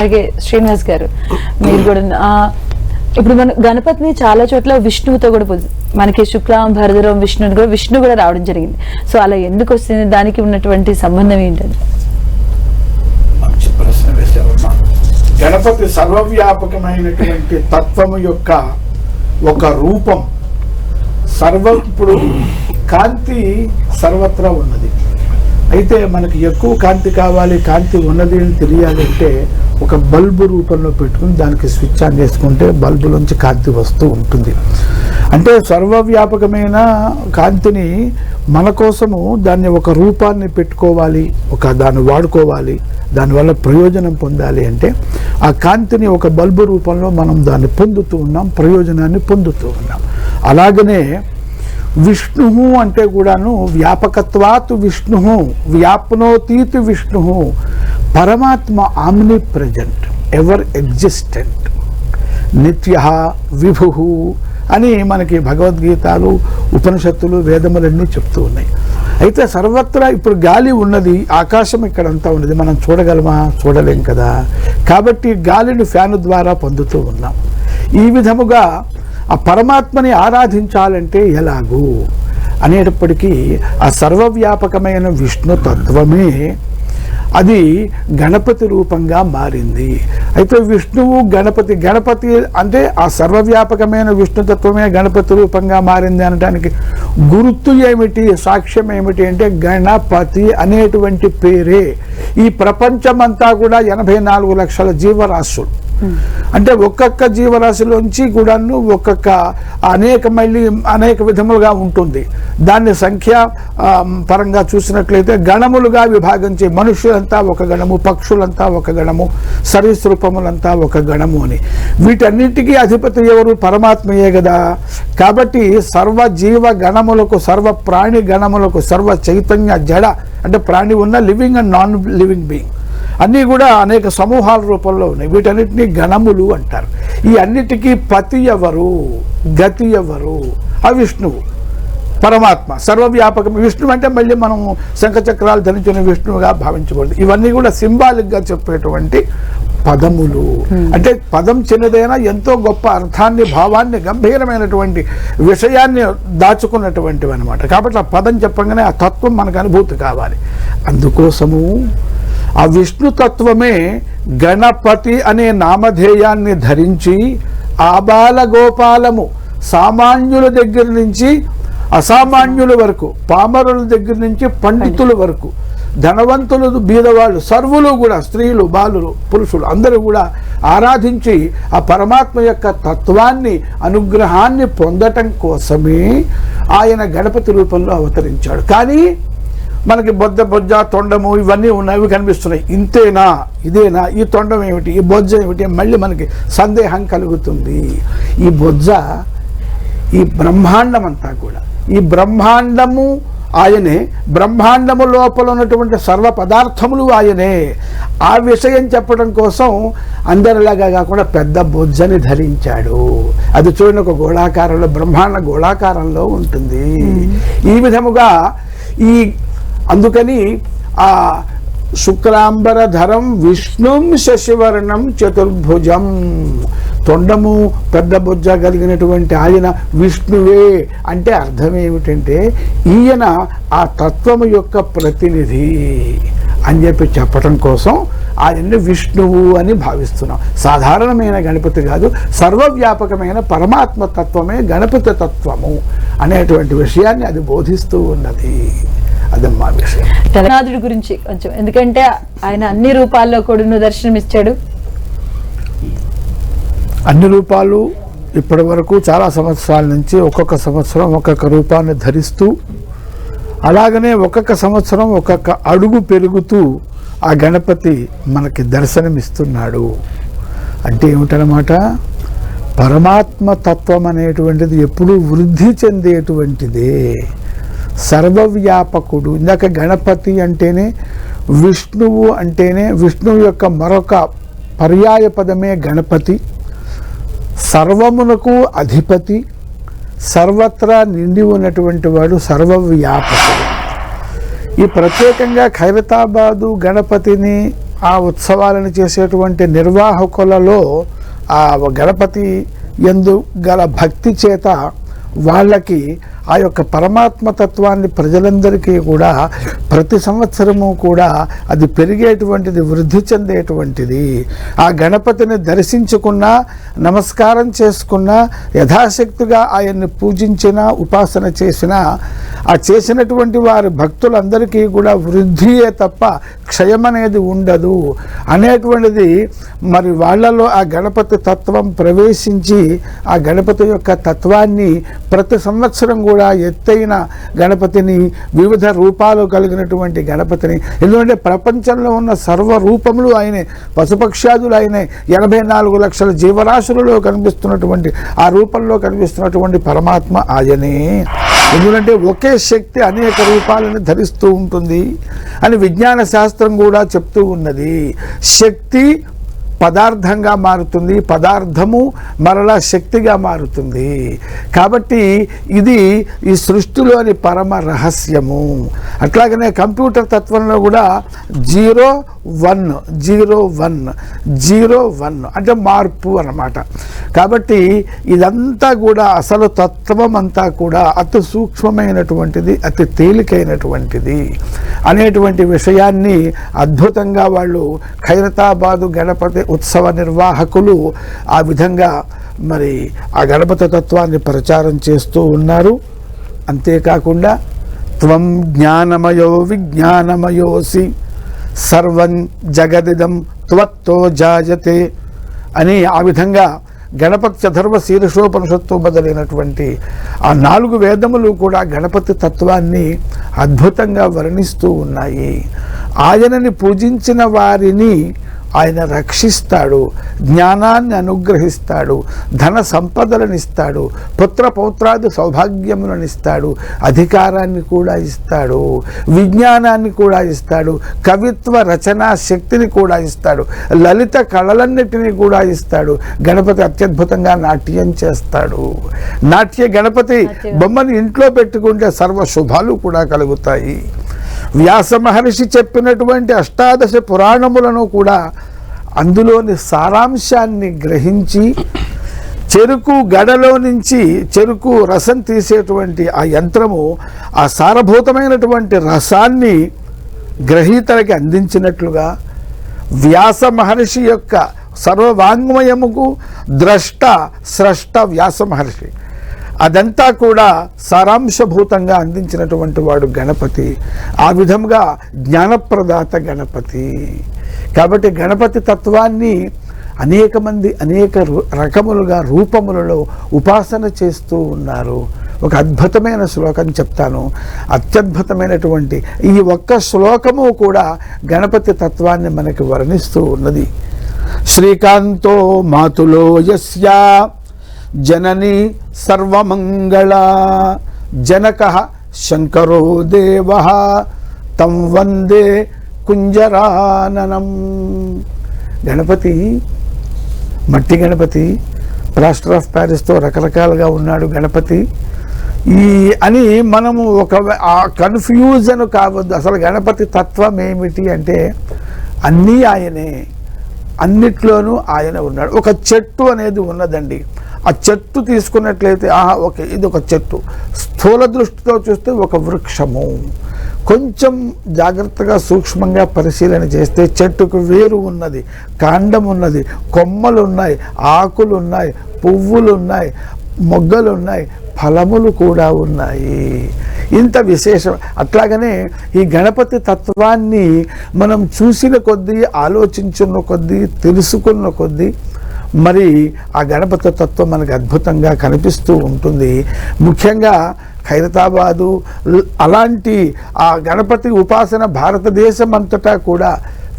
అలాగే శ్రీనివాస్ గారు మీరు కూడా ఇప్పుడు మన గణపతిని చాలా చోట్ల విష్ణువుతో కూడా మనకి శుక్లాం భరధరం విష్ణుని కూడా విష్ణు కూడా రావడం జరిగింది. సో అలా ఎందుకు వస్తుంది, దానికి ఉన్నటువంటి సంబంధం ఏంటండి? మంచి ప్రశ్న వేశారమ్మా. గణపతి సర్వవ్యాపకమైనటువంటి తత్వము యొక్క ఒక రూపం. ఇప్పుడు కాంతి సర్వత్రా ఉన్నది. అయితే మనకి ఎక్కువ కాంతి కావాలి, కాంతి ఉన్నది అని తెలియాలి అంటే ఒక బల్బు రూపంలో పెట్టుకుని దానికి స్విచ్ ఆన్ చేసుకుంటే బల్బులోంచి కాంతి వస్తూ ఉంటుంది. అంటే సర్వవ్యాపకమైన కాంతిని మన కోసము దాన్ని ఒక రూపాన్ని పెట్టుకోవాలి, దాన్ని వాడుకోవాలి, దానివల్ల ప్రయోజనం పొందాలి అంటే ఆ కాంతిని ఒక బల్బు రూపంలో మనం దాన్ని పొందుతూ ఉన్నాం, ప్రయోజనాన్ని పొందుతూ ఉన్నాం. అలాగనే విష్ణు అంటే కూడాను వ్యాపకత్వాత్ విష్ణు, వ్యాప్నోతీతి విష్ణు, పరమాత్మ ఆమ్ని ప్రజెంట్, ఎవర్ ఎగ్జిస్టెంట్, నిత్య విభు అని మనకి భగవద్గీతలు, ఉపనిషత్తులు, వేదములన్నీ చెప్తూ ఉన్నాయి. అయితే సర్వత్రా ఇప్పుడు గాలి ఉన్నది, ఆకాశం ఇక్కడంతా ఉన్నది, మనం చూడగలమా? చూడలేం కదా. కాబట్టి గాలిని ఫ్యాను ద్వారా పొందుతూ ఉన్నాం. ఈ విధముగా ఆ పరమాత్మని ఆరాధించాలంటే ఎలాగూ అనేటప్పటికీ ఆ సర్వవ్యాపకమైన విష్ణు తత్వమే అది గణపతి రూపంగా మారింది. అయితే విష్ణువు గణపతి అంటే ఆ సర్వవ్యాపకమైన విష్ణుతత్వమే గణపతి రూపంగా మారింది అనడానికి గుర్తు ఏమిటి, సాక్ష్యం ఏమిటి అంటే గణపతి అనేటువంటి పేరే ఈ ప్రపంచమంతా కూడా 84 లక్షల జీవరాశులు. అంటే ఒక్కొక్క జీవరాశిలోంచి కూడాను అనేక విధములుగా ఉంటుంది. దాన్ని సంఖ్య పరంగా చూసినట్లయితే గణములుగా విభాగించి మనుష్యులంతా ఒక గణము, పక్షులంతా ఒక గణము, సరీసృపములంతా ఒక గణము అని. వీటన్నిటికీ అధిపతి ఎవరు? పరమాత్మయే కదా. కాబట్టి సర్వ జీవ గణములకు, సర్వ ప్రాణి గణములకు, సర్వ చైతన్య జడ అంటే ప్రాణి ఉన్న living and non living being అన్నీ కూడా అనేక సమూహాల రూపంలో ఉన్నాయి. వీటన్నిటినీ గణములు అంటారు. ఈ అన్నిటికీ పతి ఎవరు, గతి ఎవరు? ఆ విష్ణువు, పరమాత్మ, సర్వవ్యాపకం. విష్ణువు అంటే మళ్ళీ మనం శంఖచక్రాలు ధరించిన విష్ణువుగా భావించకూడదు. ఇవన్నీ కూడా సింబాలిక్గా చెప్పేటువంటి పదములు. అంటే పదం చిన్నదైనా ఎంతో గొప్ప అర్థాన్ని, భావాన్ని, గంభీరమైనటువంటి విషయాన్ని దాచుకున్నటువంటివి అనమాట. కాబట్టి ఆ పదం చెప్పగానే ఆ తత్వం మనకు అనుభూతి కావాలి. అందుకోసము ఆ విష్ణుతత్వమే గణపతి అనే నామధేయాన్ని ధరించి ఆబాల గోపాలము, సామాన్యుల దగ్గర నుంచి అసామాన్యుల వరకు, పామరుల దగ్గర నుంచి పండితుల వరకు, ధనవంతులు, బీదవాళ్ళు, సర్వులు కూడా, స్త్రీలు, బాలురు, పురుషులు అందరూ కూడా ఆరాధించి ఆ పరమాత్మ యొక్క తత్వాన్ని, అనుగ్రహాన్ని పొందటం కోసమే ఆయన గణపతి రూపంలో అవతరించాడు. కానీ మనకి బొజ్జ తొండము ఇవన్నీ ఉన్నాయి, ఇవి కనిపిస్తున్నాయి. ఇంతేనా, ఇదేనా, ఈ తొండం ఏమిటి, ఈ బొజ్జ ఏమిటి, మళ్ళీ మనకి సందేహం కలుగుతుంది. ఈ బొజ్జ, ఈ బ్రహ్మాండం అంతా కూడా, ఈ బ్రహ్మాండము ఆయనే, బ్రహ్మాండము లోపల ఉన్నటువంటి సర్వ పదార్థములు ఆయనే. ఆ విషయం చెప్పడం కోసం అందరిలాగా కాకుండా పెద్ద బొజ్జని ధరించాడు. అది చూడండి, ఒక గోళాకారంలో, బ్రహ్మాండ గోళాకారంలో ఉంటుంది. ఈ విధముగా అందుకని ఆ శుక్లాంబరధరం విష్ణుం శశివర్ణం చతుర్భుజం, తొండము పెద్ద బొజ్జ కలిగినటువంటి ఆయన విష్ణువే. అంటే అర్థం ఏమిటంటే ఈయన ఆ తత్వము యొక్క ప్రతినిధి అని చెప్పటం కోసం ఆయన్ని విష్ణువు అని భావిస్తున్నాం. సాధారణమైన గణపతి కాదు, సర్వవ్యాపకమైన పరమాత్మ తత్వమే గణపతి తత్వము అనేటువంటి విషయాన్ని అది బోధిస్తూ ఉన్నది. అదమ్మా విషయం. జగన్నాథుడి గురించి కొంచెం, ఎందుకంటే ఆయన అన్ని రూపాల్లో కూడా దర్శనమిచ్చాడు. అన్ని రూపాలు ఇప్పటి వరకు చాలా సంవత్సరాల నుంచి ఒక్కొక్క సంవత్సరం ఒక్కొక్క రూపాన్ని ధరిస్తూ, అలాగనే ఒక్కొక్క సంవత్సరం ఒక్కొక్క అడుగు పెరుగుతూ ఆ గణపతి మనకి దర్శనమిస్తున్నాడు. అంటే ఏమిటనమాట, పరమాత్మ తత్వం అనేటువంటిది ఎప్పుడూ వృద్ధి చెందేటువంటిదే, సర్వవ్యాపకుడు. ఇందాక గణపతి అంటేనే, విష్ణువు అంటేనే, విష్ణువు యొక్క మరొక పర్యాయ పదమే గణపతి. సర్వమునకు అధిపతి, సర్వత్రా నిండి ఉన్నటువంటి వాడు, సర్వవ్యాపకుడు. ఈ ప్రత్యేకంగా ఖైరతాబాదు గణపతిని ఆ ఉత్సవాలను చేసేటువంటి నిర్వాహకులలో ఆ గణపతి యందు గల భక్తి చేత వాళ్ళకి ఆ యొక్క పరమాత్మ తత్వాన్ని ప్రజలందరికీ కూడా ప్రతి సంవత్సరము కూడా అది పెరిగేటువంటిది, వృద్ధి చెందేటువంటిది. ఆ గణపతిని దర్శించుకున్నా, నమస్కారం చేసుకున్నా, యథాశక్తిగా ఆయన్ని పూజించినా, ఉపాసన చేసినా, ఆ చేసినటువంటి వారి భక్తులందరికీ కూడా వృద్ధియే తప్ప క్షయం అనేది ఉండదు అనేటువంటిది మరి వాళ్ళలో ఆ గణపతి తత్వం ప్రవేశించి ఆ గణపతి యొక్క తత్వాన్ని ప్రతి సంవత్సరం కూడా ఎత్తైన గణపతిని, వివిధ రూపాలు కలిగినటువంటి గణపతిని, ఎందుకంటే ప్రపంచంలో ఉన్న సర్వ రూపములు ఆయనే, పశుపక్ష్యాదులు ఆయనే, 84 లక్షల జీవరాశులలో కనిపిస్తున్నటువంటి ఆ రూపంలో కనిపిస్తున్నటువంటి పరమాత్మ ఆయనే. ఎందుకంటే ఒకే శక్తి అనేక రూపాలను ధరిస్తూ ఉంటుంది అని విజ్ఞాన శాస్త్రం కూడా చెప్తూ ఉన్నది. శక్తి పదార్థంగా మారుతుంది, పదార్థము మరలా శక్తిగా మారుతుంది. కాబట్టి ఇది ఈ సృష్టిలోని పరమ రహస్యము. అట్లాగనే కంప్యూటర్ తత్వంలో కూడా 0 1 0 1 0 1 అంటే మార్పు అన్నమాట. కాబట్టి ఇదంతా కూడా అసలు తత్వం అంతా కూడా అతి సూక్ష్మమైనటువంటిది, అతి తేలికైనటువంటిది అనేటువంటి విషయాన్ని అద్భుతంగా వాళ్ళు ఖైరతాబాదు గణపతి ఉత్సవ నిర్వాహకులు ఆ విధంగా మరి ఆ గణపతి తత్వాన్ని ప్రచారం చేస్తూ ఉన్నారు. అంతేకాకుండా త్వం జ్ఞానమయో విజ్ఞానమయోసి సర్వం జగదిదం త్వత్తో జాయతే అని ఆ విధంగా గణపతి చతుర్వ శీర్షోపనిషత్తు మొదలైనటువంటి ఆ 4 వేదములు కూడా గణపతి తత్వాన్ని అద్భుతంగా వర్ణిస్తూ ఉన్నాయి. ఆయనని పూజించిన వారిని ఆయన రక్షిస్తాడు, జ్ఞానాన్ని అనుగ్రహిస్తాడు, ధన సంపదలను ఇస్తాడు, పుత్ర పౌత్రాది సౌభాగ్యములను ఇస్తాడు, అధికారాన్ని కూడా ఇస్తాడు, విజ్ఞానాన్ని కూడా ఇస్తాడు, కవిత్వ రచనా శక్తిని కూడా ఇస్తాడు, లలిత కళలన్నిటినీ కూడా ఇస్తాడు. గణపతి అత్యద్భుతంగా నాట్యం చేస్తాడు. నాట్య గణపతి బొమ్మని ఇంట్లో పెట్టుకుంటే సర్వ శుభాలు కూడా కలుగుతాయి. వ్యాస మహర్షి చెప్పినటువంటి 18 పురాణములను కూడా అందులోని సారాంశాన్ని గ్రహించి చెరుకు గడలో నుంచి చెరుకు రసం తీసేటువంటి ఆ యంత్రము ఆ సారభూతమైనటువంటి రసాన్ని గ్రహీతలకి అందించినట్లుగా వ్యాస మహర్షి యొక్క సర్వవాంగ్మయముకు ద్రష్ట స్రష్ట వ్యాస మహర్షి, అదంతా కూడా సారాంశభూతంగా అందించినటువంటి వాడు గణపతి. ఆ విధంగా జ్ఞానప్రదాత గణపతి. కాబట్టి గణపతి తత్వాన్ని అనేక మంది అనేక రకములుగా రూపములలో ఉపాసన చేస్తూ ఉన్నారు. ఒక అద్భుతమైన శ్లోకం చెప్తాను. అత్యద్భుతమైనటువంటి ఈ ఒక్క శ్లోకము కూడా గణపతి తత్వాన్ని మనకి వర్ణిస్తూ ఉన్నది. శ్రీకాంతో మాతులో యస్య జనని సర్వమంగళ జనకః శంకరో దేవః తం వందే కుంజరాననం. గణపతి మట్టి గణపతి, ప్లాస్టర్ ఆఫ్ ప్యారిస్తో రకరకాలుగా ఉన్నాడు గణపతి. అని మనము ఒక కన్ఫ్యూజన్ కావద్దు. అసలు గణపతి తత్వం ఏమిటి అంటే అన్నీ ఆయనే, అన్నిట్లోనూ ఆయన ఉన్నాడు. ఒక చెట్టు అనేది ఉన్నదండి. ఆ చెట్టు తీసుకున్నట్లయితే ఓకే, ఇది ఒక చెట్టు. స్థూల దృష్టితో చూస్తే ఒక వృక్షము. కొంచెం జాగ్రత్తగా సూక్ష్మంగా పరిశీలన చేస్తే చెట్టుకు వేరు ఉన్నది, కాండం ఉన్నది, కొమ్మలు ఉన్నాయి, ఆకులు ఉన్నాయి, పువ్వులు ఉన్నాయి, మొగ్గలు ఉన్నాయి, ఫలములు కూడా ఉన్నాయి. ఇంత విశేషం. అట్లాగనే ఈ గణపతి తత్వాన్ని మనం చూసిన కొద్దీ, ఆలోచించున్న కొద్దీ, తెలుసుకున్న కొద్దీ మరి ఆ గణపతి తత్వం మనకు అద్భుతంగా కనిపిస్తూ ఉంటుంది. ముఖ్యంగా ఖైరతాబాదు అలాంటి ఆ గణపతి ఉపాసన భారతదేశం అంతటా కూడా,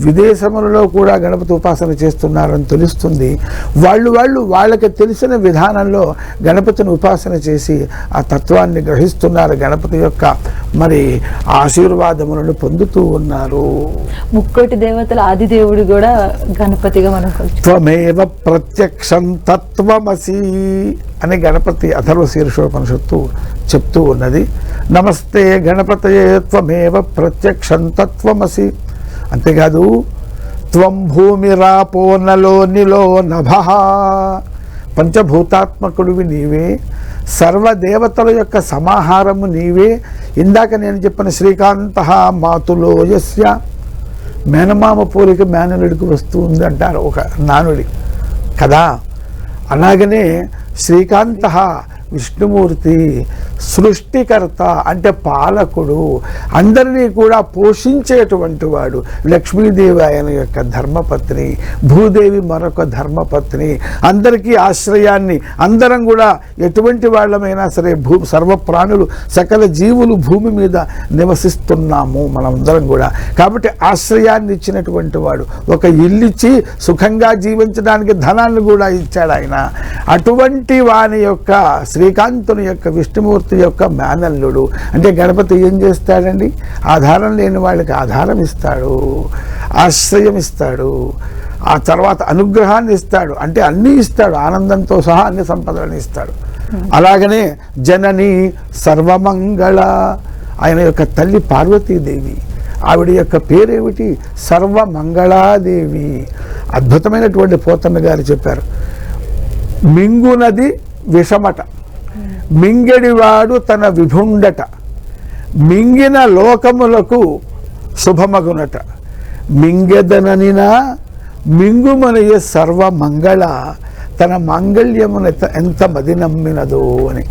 విదేశములలో కూడా గణపతి ఉపాసన చేస్తున్నారని తెలుస్తుంది. వాళ్ళకి తెలిసిన విధానంలో గణపతిని ఉపాసన చేసి ఆ తత్వాన్ని గ్రహిస్తున్నారు. గణపతి యొక్క మరి ఆశీర్వాదములను పొందుతూ ఉన్నారు. ముక్కోటి దేవతల ఆదిదేవుడు కూడా గణపతిగా మనం త్వమేవ ప్రత్యక్షం తత్వమసి అని గణపతి అథర్వ శీర్షోపనిషత్తు చెప్తూ ఉన్నది. నమస్తే గణపతయే త్వమేవ ప్రత్యక్షం తత్వమసి. అంతేకాదు త్వం భూమిరాపో నలో నిలో నభః, పంచభూతాత్మకుడివి నీవే, సర్వదేవతల యొక్క సమాహారము నీవే. ఇందాక నేను చెప్పిన శ్రీకాంతః మాతులో యస్య, మేనమామ పోలిక మేనలుడికి వస్తూ ఉంది అంటారు ఒక నానుడి కదా. అలాగనే శ్రీకాంతః విష్ణుమూర్తి, సృష్టికర్త అంటే పాలకుడు, అందరినీ కూడా పోషించేటువంటి వాడు. లక్ష్మీదేవి ఆయన యొక్క ధర్మపత్ని, భూదేవి మరొక ధర్మపత్ని. అందరికీ ఆశ్రయాన్ని, అందరం కూడా ఎటువంటి వాళ్ళమైనా సరే సర్వ ప్రాణులు సకల జీవులు భూమి మీద నివసిస్తున్నాము మనమందరం కూడా. కాబట్టి ఆశ్రయాన్ని ఇచ్చినటువంటి వాడు, ఒక ఇల్లిచ్చి సుఖంగా జీవించడానికి ధనాన్ని కూడా ఇచ్చాడు ఆయన. అటువంటి వాని యొక్క శ్రీకాంతుని యొక్క విష్ణుమూర్తి యొక్క మేనల్లుడు. అంటే గణపతి ఏం చేస్తాడండి? ఆధారం లేని వాళ్ళకి ఆధారం ఇస్తాడు, ఆశ్రయం ఇస్తాడు, ఆ తర్వాత అనుగ్రహాన్ని ఇస్తాడు, అంటే అన్నీ ఇస్తాడు, ఆనందంతో సహా అన్ని సంపదలను ఇస్తాడు. అలాగనే జనని సర్వమంగళ, ఆయన యొక్క తల్లి పార్వతీదేవి, ఆవిడ యొక్క పేరేమిటి? సర్వమంగళాదేవి. అద్భుతమైనటువంటి పోతన్న గారు చెప్పారు, మింగునది విషమట, మింగెడివాడు తన విభుండట, మింగిన లోకములకు శుభమగునట, మింగెదననినా మింగుమనయ సర్వమంగళ, తన మాంగళ్యమును ఎంత మది నమ్మినదో అని.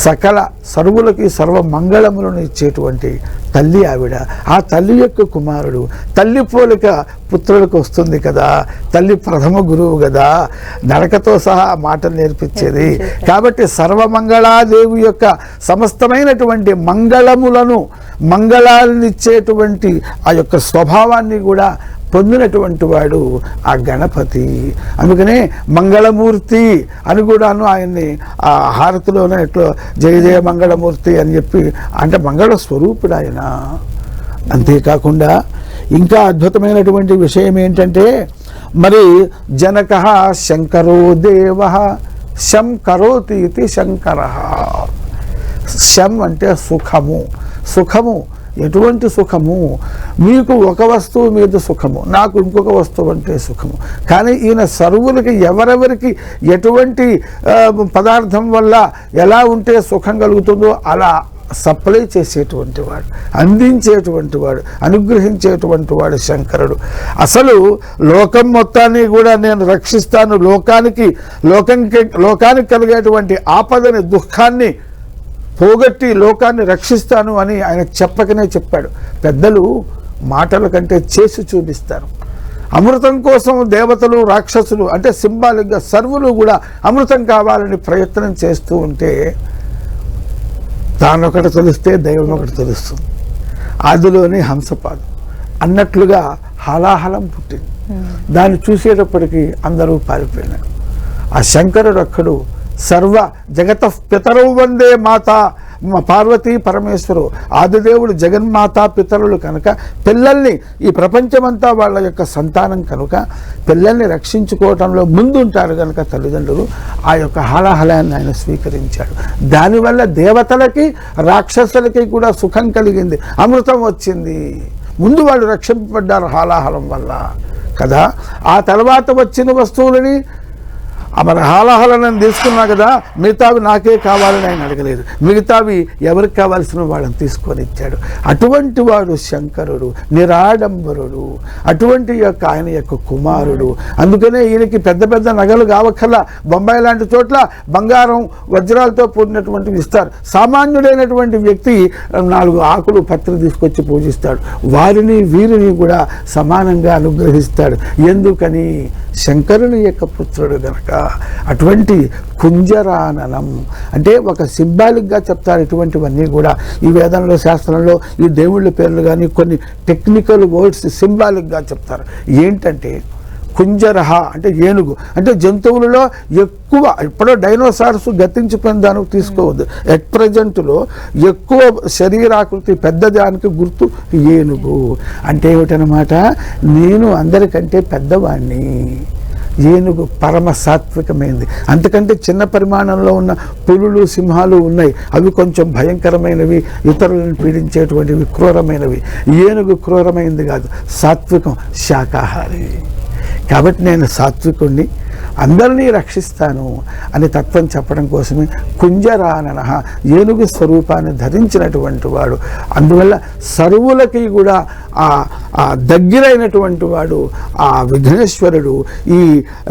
సకల సర్వులకి సర్వమంగళములను ఇచ్చేటువంటి తల్లి ఆవిడ. ఆ తల్లి యొక్క కుమారుడు. తల్లి పోలిక పుత్రులకు వస్తుంది కదా, తల్లి ప్రథమ గురువు కదా, నడకతో సహా మాటలు నేర్పించేది. కాబట్టి సర్వమంగళాదేవి యొక్క సమస్తమైనటువంటి మంగళములను, మంగళాలనిచ్చేటువంటి ఆ యొక్క స్వభావాన్ని కూడా పొందినటువంటి వాడు ఆ గణపతి. అందుకనే మంగళమూర్తి అని కూడాను ఆయన్ని ఆ హారతిలోనే ఎట్లో జయ జయ మంగళమూర్తి అని చెప్పి, అంటే మంగళ స్వరూపుడు ఆయన. అంతేకాకుండా ఇంకా అద్భుతమైనటువంటి విషయం ఏంటంటే, మరి జనకః శంకరో దేవః శం కరోతి ఇది శంకరః. శం అంటే సుఖము. సుఖము ఎటువంటి సుఖము? మీకు ఒక వస్తువు మీద సుఖము, నాకు ఇంకొక వస్తువు అంటే సుఖము. కానీ ఈయన సర్వులకి ఎవరెవరికి ఎటువంటి పదార్థం వల్ల ఎలా ఉంటే సుఖం కలుగుతుందో అలా సప్లై చేసేటువంటి వాడు, అందించేటువంటి వాడు, అనుగ్రహించేటువంటి వాడు శంకరుడు. అసలు లోకం మొత్తాన్ని కూడా నేను రక్షిస్తాను, లోకానికి కలిగేటువంటి ఆపదని, దుఃఖాన్ని పోగొట్టి లోకాన్ని రక్షిస్తాను అని ఆయన చెప్పకనే చెప్పాడు. పెద్దలు మాటల కంటే చేసి చూపిస్తారు. అమృతం కోసం దేవతలు, రాక్షసులు అంటే సింబాలిక్గా సర్వులు కూడా అమృతం కావాలని ప్రయత్నం చేస్తూ ఉంటే తానొకటి తెలిస్తే దైవం ఒకటి తెలుస్తుంది. ఆదిలోని హంసపాదం అన్నట్లుగా హాలాహలం పుట్టింది. దాన్ని చూసేటప్పటికీ అందరూ పారిపోయినారు. ఆ శంకరుడు అక్కడు సర్వ జగత పితరౌ వందే మాత పార్వతీ పరమేశ్వరు. ఆదిదేవుడు జగన్మాత పితరులు కనుక పిల్లల్ని, ఈ ప్రపంచమంతా వాళ్ళ యొక్క సంతానం కనుక పిల్లల్ని రక్షించుకోవటంలో ముందుంటారు కనుక తల్లిదండ్రులు ఆ యొక్క హాలాహలాన్ని ఆయన స్వీకరించాడు. దానివల్ల దేవతలకి రాక్షసులకి కూడా సుఖం కలిగింది, అమృతం వచ్చింది. ముందు వాళ్ళు రక్షింపబడ్డారు హాలాహలం వల్ల కదా. ఆ తర్వాత వచ్చిన వస్తువులని మన హాలాహలను తీసుకున్నా కదా, మిగతావి నాకే కావాలని ఆయన అడగలేదు, మిగతావి ఎవరికి కావాల్సిన వాళ్ళని తీసుకొని ఇచ్చాడు. అటువంటి వాడు శంకరుడు, నిరాడంబరుడు, అటువంటి యొక్క ఆయన యొక్క కుమారుడు. అందుకనే ఈయనకి పెద్ద పెద్ద నగలు కావక్కల్లా, బొంబాయి లాంటి చోట్ల బంగారం వజ్రాలతో కూడినటువంటివి ఇస్తారు. సామాన్యుడైనటువంటి వ్యక్తి 4 ఆకులు పత్రి తీసుకొచ్చి పూజిస్తాడు. వారిని వీరిని కూడా సమానంగా అనుగ్రహిస్తాడు. ఎందుకని? శంకరుని యొక్క పుత్రుడు గనక. అటువంటి కుంజరాననం అంటే ఒక సింబాలిక్గా చెప్తారు. ఇటువంటివన్నీ కూడా ఈ వేదంలో, శాస్త్రంలో ఈ దేవుళ్ళ పేర్లు కానీ కొన్ని టెక్నికల్ వర్డ్స్ సింబాలిక్గా చెప్తారు. ఏంటంటే కుంజరహ అంటే ఏనుగు, అంటే జంతువులలో ఎక్కువ, ఇప్పుడో డైనోసార్స్ గతించిపోయిన దానికి తీసుకోవద్దు, ఎట్ ప్రజెంట్లో ఎక్కువ శరీరాకృతి పెద్దదానికి గుర్తు ఏనుగు. అంటే ఏమిటనమాట, నేను అందరికంటే పెద్దవాణ్ణి, ఏనుగు పరమ సాత్వికమైనది. అంతకంటే చిన్న పరిమాణంలో ఉన్న పులులు, సింహాలు ఉన్నాయి, అవి కొంచెం భయంకరమైనవి, ఇతరులను పీడించేటువంటివి, క్రూరమైనవి. ఏనుగు క్రూరమైనది కాదు, సాత్వికం, శాకాహారి. కాబట్టి నేను సాత్వికుణ్ణి, అందరినీ రక్షిస్తాను అని తత్వం చెప్పడం కోసమే కుంజరానన, ఏనుగు స్వరూపాన్ని ధరించినటువంటి వాడు. అందువల్ల సర్వులకి కూడా ఆ దగ్గరైనటువంటి వాడు ఆ విఘ్నేశ్వరుడు. ఈ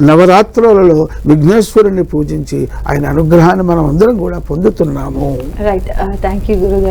నవరాత్రులలో విఘ్నేశ్వరుని పూజించి ఆయన అనుగ్రహాన్ని మనం అందరం కూడా పొందుతున్నాము. రైట్, థ్యాంక్ యూ గురుగారు.